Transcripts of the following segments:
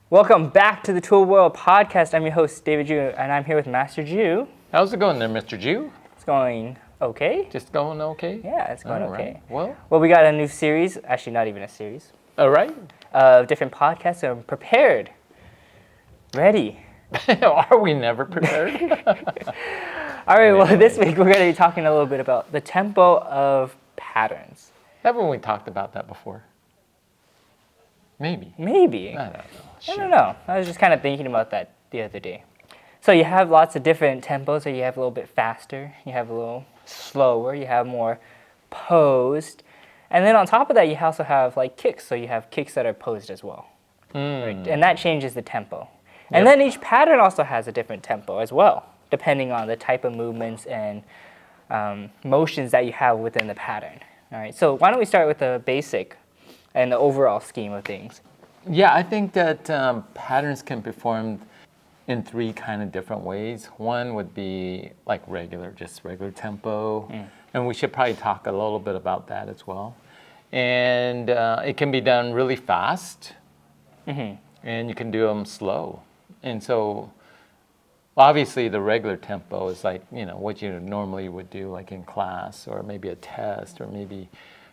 Welcome back to the Tool World Podcast. I'm your host, David Ju, and I'm here with Master Ju. How's it going there, Mr. Ju? It's going okay. Just going okay? Yeah, it's going All okay. right. Well, we got a new series, actually not even a series, All right. of different podcasts, so I'm prepared, ready. Are we never prepared? All right, well, this week we're going to be talking a little bit about the tempo of patterns. Haven't we talked about that before? Maybe. Maybe. I don't know. I don't know. I was just kind of thinking about that the other day. So you have lots of different tempos. So you have a little bit faster, you have a little slower, you have more posed. And then on top of that, you also have like kicks. So you have kicks that are posed as well. Right? And that changes the tempo. And then each pattern also has a different tempo as well, depending on the type of movements and motions that you have within the pattern. All right. So why don't we start with the basic and the overall scheme of things? Yeah, I think that patterns can be performed in three kind of different ways. One would be like just regular tempo. And we should probably talk a little bit about that as well. And it can be done really fast. And you can do them slow. And so obviously the regular tempo is like, what you normally would do like in class or maybe a test or maybe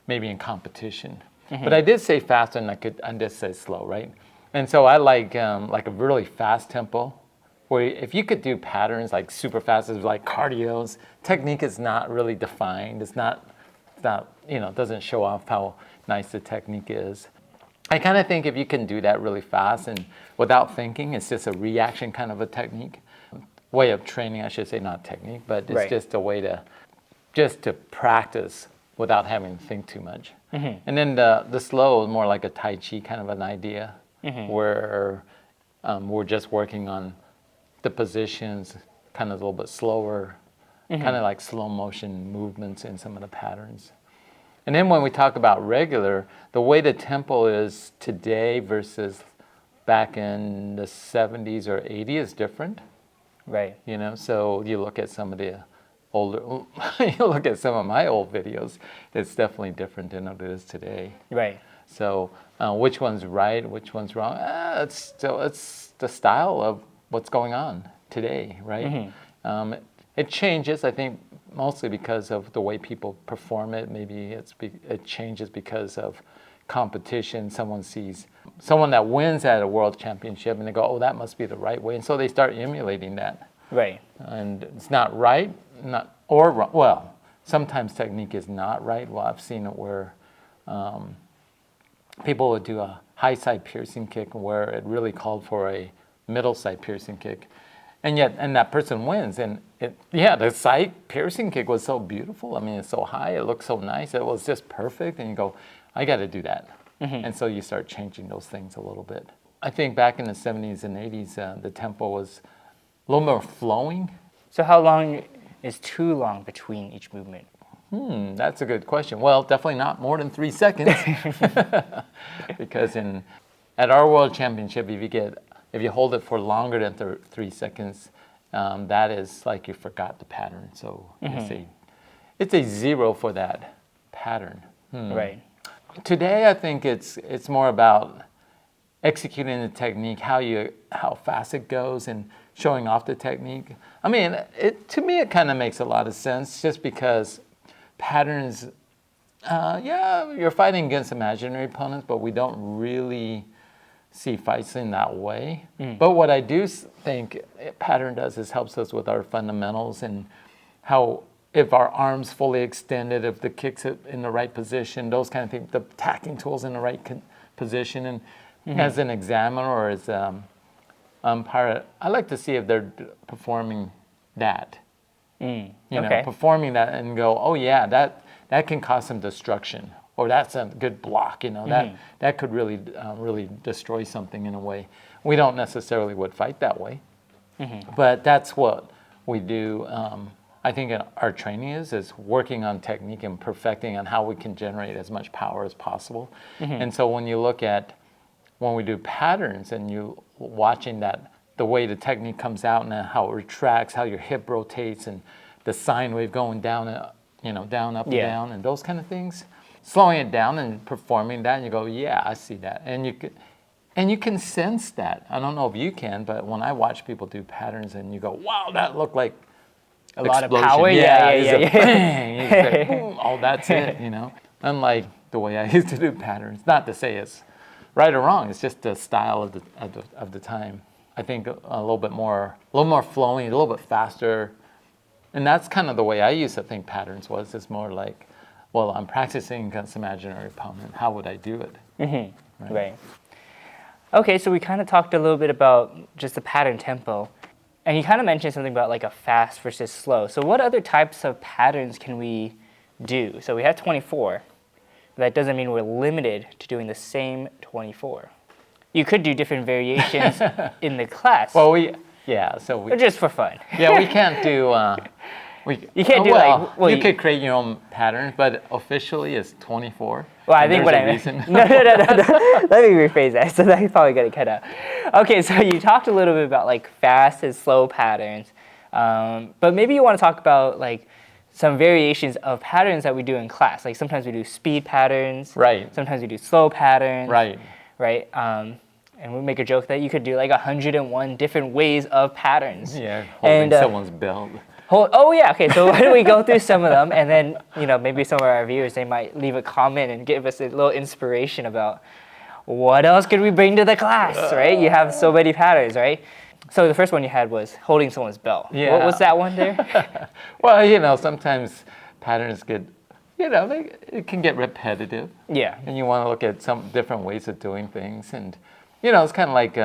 in competition. But I did say fast and I did say slow, right? And so I like a really fast tempo where if you could do patterns like super fast, it's like cardio's, technique is not really defined. It's not doesn't show off how nice the technique is. I kind of think if you can do that really fast and without thinking, it's just a reaction kind of a technique. Way of training, I should say, not technique, but it's just a way to practice without having to think too much. And then the slow is more like a Tai Chi kind of an idea where we're just working on the positions kind of a little bit slower, kind of like slow motion movements in some of the patterns. And then when we talk about regular, the way the tempo is today versus back in the 70s or 80s is different. Right. So you look at some of the older, you look at some of my old videos, it's definitely different than it is today. Right. So which one's right, which one's wrong? It's the style of what's going on today, right? It changes, I think, mostly because of the way people perform it. Maybe it changes because of competition. Someone sees someone that wins at a world championship and they go, oh, that must be the right way. And so they start emulating that. Right. And it's not right, or wrong. Well, sometimes technique is not right. Well, I've seen it where people would do a high side piercing kick where it really called for a middle side piercing kick. And that person wins. And the side piercing kick was so beautiful. I mean, it's so high. It looked so nice. It was just perfect. And you go, I got to do that. And so you start changing those things a little bit. I think back in the 70s and 80s, the tempo was a little more flowing. So how long is too long between each movement? That's a good question. Well, definitely not more than 3 seconds. Because at our world championship, if you hold it for longer than 3 seconds, that is like you forgot the pattern. So it's a 0 for that pattern. Right. Today, I think it's more about executing the technique, how fast it goes, and showing off the technique. I mean, to me, it kind of makes a lot of sense, just because patterns, you're fighting against imaginary opponents, but we don't really see fights in that way. But what I do think pattern does is helps us with our fundamentals and how, if our arms fully extended, if the kick's in the right position, those kind of things, the tacking tools in the right position. And as an examiner or as umpire, I like to see if they're performing that. Performing that and go, oh yeah, that can cause some destruction, or that's a good block. That could really destroy something in a way. We don't necessarily would fight that way, but that's what we do. I think our training is working on technique and perfecting on how we can generate as much power as possible. And so when we do patterns and you watching that, the way the technique comes out and how it retracts, how your hip rotates, and the sine wave going down, down, up, and down, and those kind of things, slowing it down and performing that, and you go, yeah, I see that. And And you can sense that. I don't know if you can, but when I watch people do patterns and you go, wow, that looked like A lot of explosion. power. It's a Yeah. bang. It's like, boom. Oh, that's it, Unlike the way I used to do patterns. Not to say it's right or wrong. It's just the style of the time. I think a little more flowing, a little bit faster. And that's kind of the way I used to think patterns was. It's more like, well, I'm practicing against imaginary opponent. How would I do it? Right. Okay, so we kind of talked a little bit about just the pattern tempo. And you kind of mentioned something about like a fast versus slow. So what other types of patterns can we do? So we have 24. That doesn't mean we're limited to doing the same 24. You could do different variations in the class. Well, just for fun. we can't do. You can't do you could create your own patterns, but officially it's 24. Well, I think what I meant. No. Let me rephrase that. So that's probably gonna cut out. Okay, so you talked a little bit about like fast and slow patterns, but maybe you want to talk about like some variations of patterns that we do in class. Like sometimes we do speed patterns. Right. Sometimes we do slow patterns. Right. Right. And we make a joke that you could do like 101 different ways of patterns. Yeah, holding someone's belt. Oh yeah, okay. So why don't we go through some of them, and then maybe some of our viewers, they might leave a comment and give us a little inspiration about what else could we bring to the class, right? You have so many patterns, right? So the first one you had was holding someone's belt. Yeah. What was that one there? Well, sometimes patterns get, it can get repetitive. Yeah. And you want to look at some different ways of doing things, and it's kind of like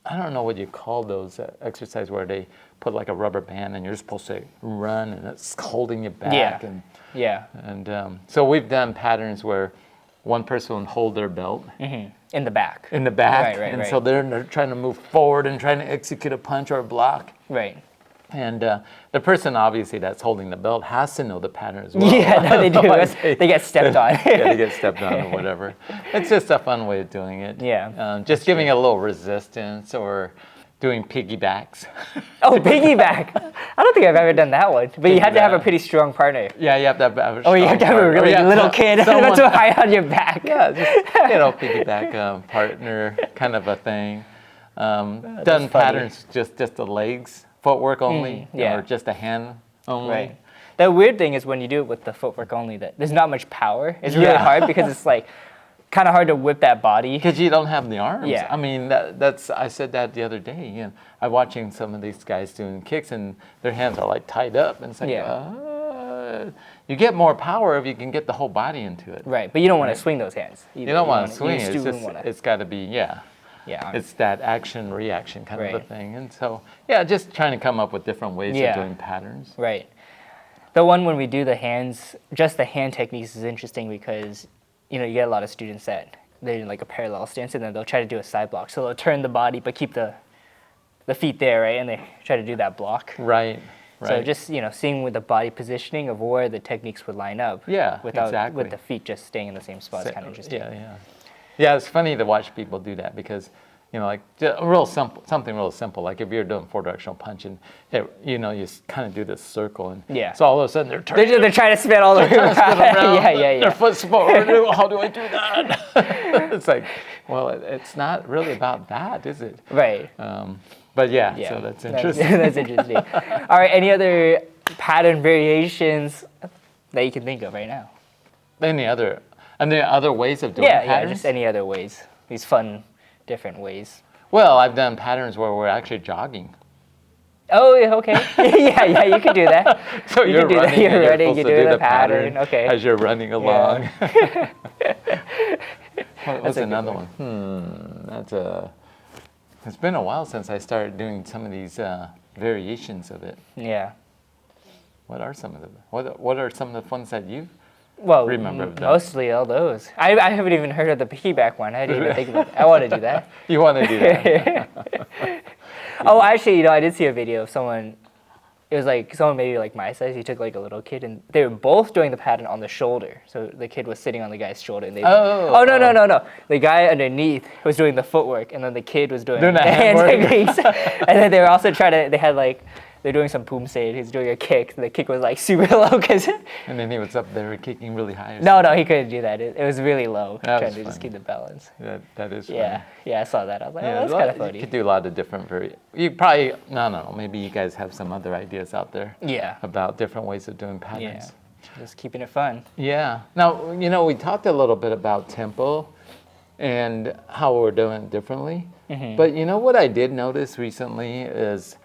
I don't know what you call those exercises where they put like a rubber band and you're supposed to run and it's holding you back. Yeah. And so we've done patterns where one person will hold their belt. Mm-hmm. In the back. Right. So they're trying to move forward and trying to execute a punch or a block. Right. And the person obviously that's holding the belt has to know the pattern as well. Yeah, no, they do. They get stepped on. Yeah, they get stepped on or whatever. It's just a fun way of doing it. Yeah. Just giving a little resistance or doing piggybacks. Oh, piggyback. I don't think I've ever done that one. But you have to have a pretty strong partner. Yeah, you have to have a Oh, you have to have a really little kid that's so high on your back. Yeah, just, piggyback partner kind of a thing. Done patterns, just the legs, footwork only, or just a hand only. Right. The weird thing is when you do it with the footwork only, that there's not much power. It's really hard because it's like kind of hard to whip that body. Because you don't have the arms. Yeah. I mean, I said that the other day. I'm watching some of these guys doing kicks and their hands are like tied up. And it's like, you get more power if you can get the whole body into it. Right, but you don't want to swing those hands. You don't want to swing it. It's got to be, yeah. It's that action-reaction kind of a thing. And so, just trying to come up with different ways of doing patterns. Right. The one when we do the hands, just the hand techniques is interesting because, you get a lot of students that they do like a parallel stance and then they'll try to do a side block. So they'll turn the body but keep the feet there, right? And they try to do that block. Right. So just, seeing with the body positioning of where the techniques would line up. Yeah, without exactly. With the feet just staying in the same spot is kind of interesting. Yeah, it's funny to watch people do that because, like something real simple. Like if you're doing 4-directional punching, you kind of do this circle, and so all of a sudden they're turning. They're trying to spin all the way around. Their foot's forward. How do I do that? It's like, well, it's not really about that, is it? Right. But so that's interesting. That's interesting. All right, any other pattern variations that you can think of right now? Any other ways of doing patterns? Yeah, just any other ways. These fun, different ways. Well, I've done patterns where we're actually jogging. Oh, okay. yeah, you could do that. So you're running, you're doing the pattern okay. as you're running along. Yeah. What's another one? It's been a while since I started doing some of these variations of it. Yeah. What are some of them? What are some of the ones that you remember? Mostly all those. I haven't even heard of the piggyback one. I didn't even think about it. I want to do that. You want to do that? Oh, actually, I did see a video of someone. It was like someone maybe like my size. He took like a little kid, and they were both doing the pattern on the shoulder. So the kid was sitting on the guy's shoulder, and they. No. The guy underneath was doing the footwork, and then the kid was doing the hand techniques. And then they were also they had like they're doing some poomsae. He's doing a kick. The kick was like super low because And then he was up there kicking really high. Or no, he couldn't do that. It was really low. That Trying was to just funny. keep the balance. That is funny. Yeah, I saw that. I was like, Yeah, oh, that's a lot- kind of You funny. could do a lot of different you probably no. Maybe you guys have some other ideas out there Yeah, about different ways of doing yeah, patterns. just keeping it fun. Yeah. Now we talked a little bit about tempo and how we're doing it differently. But what I did notice recently is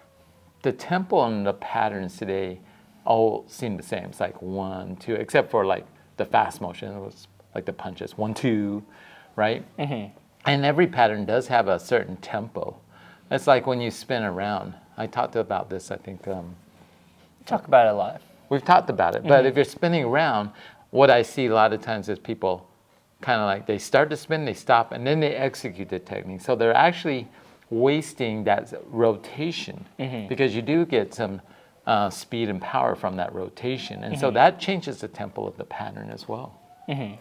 the tempo and the patterns today all seem the same. It's like 1, 2, except for like the fast motion. It was like the punches 1, 2, right? And every pattern does have a certain tempo. It's like when you spin around. I talked about this. I think Talk about it a lot. we've talked about it. But if you're spinning around, what I see a lot of times is people kind of like they start to spin, they stop, and then they execute the technique. So they're actually wasting that rotation because you do get some speed and power from that rotation. And so that changes the tempo of the pattern as well.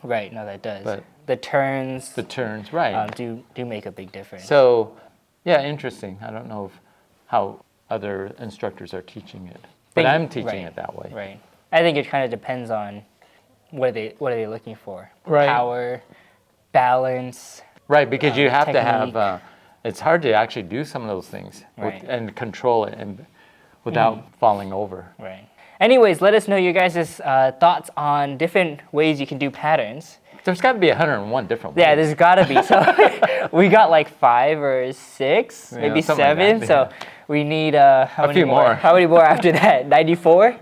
Right, no, that does. But- the turns The turns, right. do make a big difference. So, yeah, interesting. I don't know how other instructors are teaching it, but I'm teaching right, it that way. Right. I think it kind of depends on what are they looking for. Right. Power, balance. Right, because you have to technique. have, it's hard to actually do some of those things Right. and control it and without falling over. Right. Anyways, let us know your guys' thoughts on different ways you can do patterns. There's got to be 101 different ways. Yeah, there's gotta be. So we got like 5 or 6, Yeah, maybe something like 7. that, So yeah. we need how many few more. How many more after that? 94.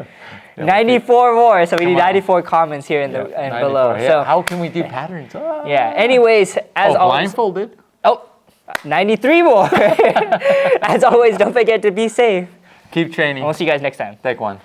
94 more. So we need Come on. 94 comments here in the Yeah, and 94. below. Yeah, So how can we do patterns? Ah. yeah. Anyways, as Oh, always. blindfolded? Oh, 93 more. As always, don't forget to be safe. Keep training. We'll see you guys next time. Take one.